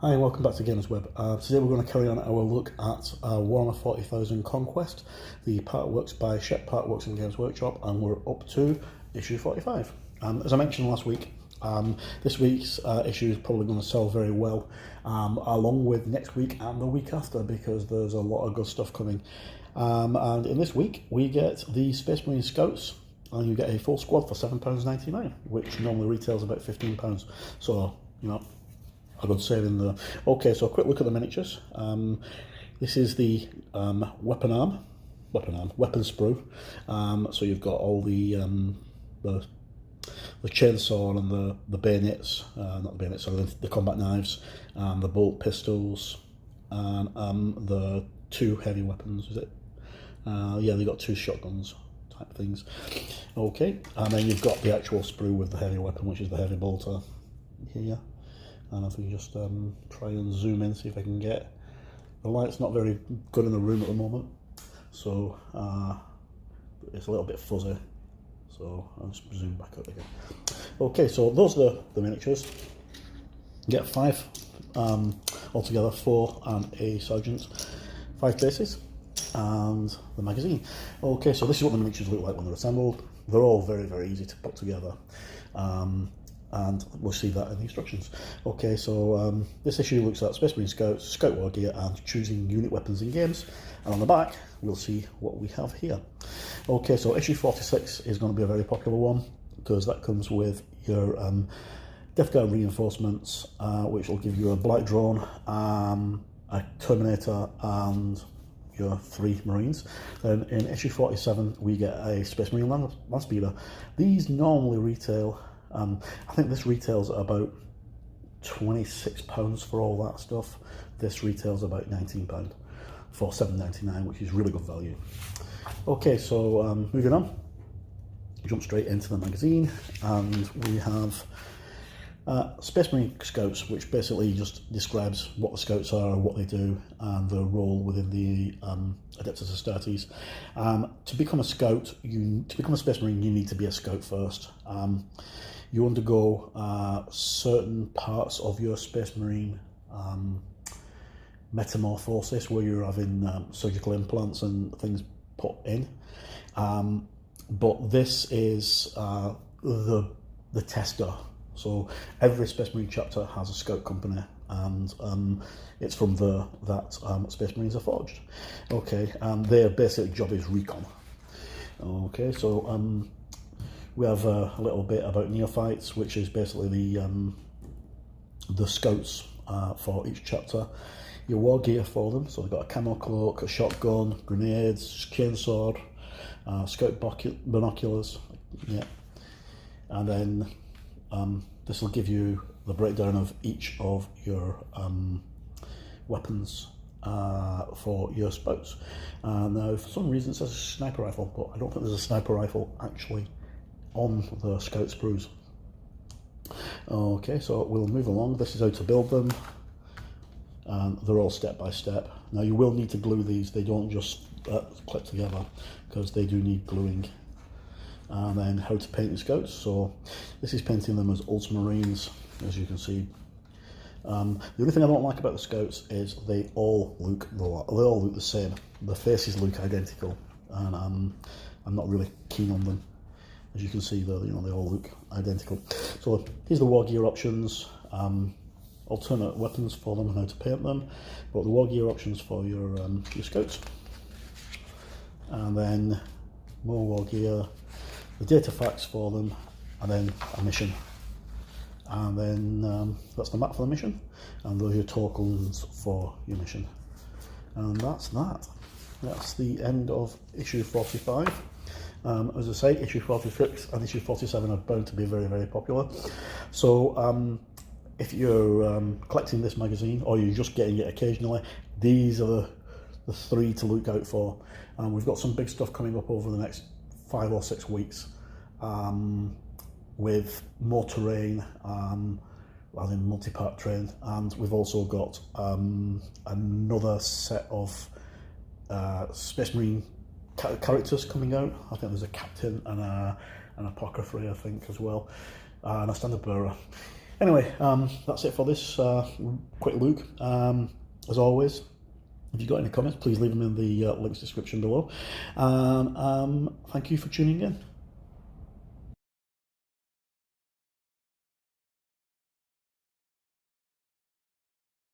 Hi and welcome back to Gamers Web. Today we're going to carry on our look at Warhammer 40,000 Conquest, the Partworks by Hachette, Partworks and Games Workshop, and we're up to issue 45. As I mentioned last week, this week's issue is probably going to sell very well, along with next week and the week after, because there's a lot of good stuff coming. And in this week we get the Space Marine Scouts, and you get a full squad for £7.99, which normally retails about £15. So, you know, a good saving there. Okay, so a quick look at the miniatures. This is the weapon sprue. So you've got all the chainsaw and the bayonets, not the bayonets, sorry, the combat knives, the bolt pistols, and the two heavy weapons. Is it? Yeah, they got two shotguns type things. Okay, and then you've got the actual sprue with the heavy weapon, which is the heavy bolter here. And if we just try and zoom in, see if I can get... The light's not very good in the room at the moment, so it's a little bit fuzzy. So I'll just zoom back up again. Okay, so those are the miniatures. You get 5 altogether, 4 and a sergeant, 5 bases, and the magazine. Okay, so this is what the miniatures look like when they're assembled. They're all very, very easy to put together. And we'll see that in the instructions. Okay, so this issue looks at Space Marine Scouts, Scout War Gear, and choosing unit weapons in games. And on the back, we'll see what we have here. Okay, so issue 46 is going to be a very popular one, because that comes with your Death Guard reinforcements, which will give you a Blight drone, a Terminator, and your 3 Marines. Then in issue 47, we get a Space Marine Land Speeder. These normally retail... I think this retails at about £26 for all that stuff. This retails about £19 for $7.99, which is really good value. Okay, so moving on, jump straight into the magazine, and we have Space Marine Scouts, which basically just describes what the Scouts are, what they do, and their role within the Adeptus Astartes. To become a Scout, to become a Space Marine, you need to be a Scout first. You undergo certain parts of your Space Marine metamorphosis, where you're having surgical implants and things put in. But this is the tester. So every Space Marine chapter has a Scout company, and it's from there that Space Marines are forged. Okay, and their basic job is recon. Okay, so we have a little bit about neophytes, which is basically the Scouts for each chapter. Your war gear for them, so they've got a camo cloak, a shotgun, grenades, chainsword, Scout binoculars, yeah, and then this will give you the breakdown of each of your weapons for your Scouts. Now, for some reason it says a sniper rifle, but I don't think there's a sniper rifle actually on the Scout sprues. Okay, so we'll move along. This is how to build them, and they're all step by step. Now you will need to glue these, they don't just clip together, because they do need gluing. And then how to paint the Scouts. So this is painting them as Ultramarines, as you can see. The only thing I don't like about the Scouts is they all look the same. The faces look identical, and I'm not really keen on them. As you can see, they all look identical. So here's the war gear options, alternate weapons for them and how to paint them. But the war gear options for your Scouts, and then more war gear, the data facts for them, and then a mission. And then that's the map for the mission, and those are your tokens for your mission. And that's that. That's the end of issue 45. As I say, issue 46 and issue 47 are bound to be very, very popular. So if you're collecting this magazine, or you're just getting it occasionally, these are the 3 to look out for. We've got some big stuff coming up over the next 5 or 6 weeks, with more terrain, as in multi-part terrain, and we've also got another set of Space Marine characters coming out. I think there's a captain and an apothecary, I think, as well, and a standard bearer. Anyway, that's it for this quick look. As always, if you've got any comments, please leave them in the links description below. Thank you for tuning in.